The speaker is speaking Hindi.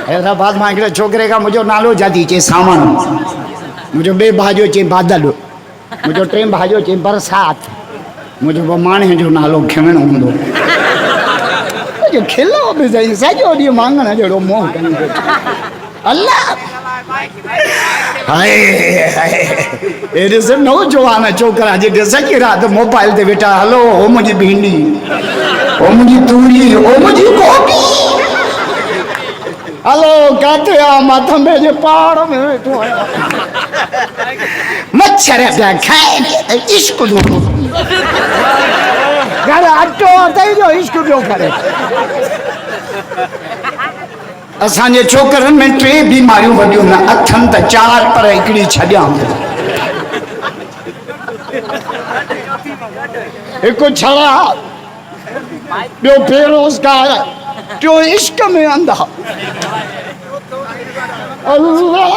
हैदराबाद में हिकिड़े छोकिरे खां मुंहिंजो नालो जाती चई सामान, मुंहिंजो ॿिए भाउ जो चई बादल, मुंहिंजो टे भाउ जो चई बरसात, मुंहिंजो माणे जो नालो खिमणो हूंदो। खिलो बि सही, सॼो ॾींहुं वाङण जहिड़ो मोह कनि अल्लाह। हाय हे ॾिस नौजवान छोकिरा जेके सॼी राति मोबाइल ते वेठा, हलो हो मुंहिंजी भिंडी, हो मुंहिंजी तूरी, हो मुंहिंजी गोभी, हलो काथे आ, मां थंबे जे पहाड़ में वेठो आहियां, मच्छर पिया खाइनि इश्क जो घर अटो अथई जो इश्क पियो करे। असांजे छोकरनि में टे बीमारियूं वॾियूं न अथनि त चार, पर हिकिड़ी छॾियां, हिकु छड़ा, ॿियो बेरोज़गार, टियों इश्क में अंधा। अल्लाह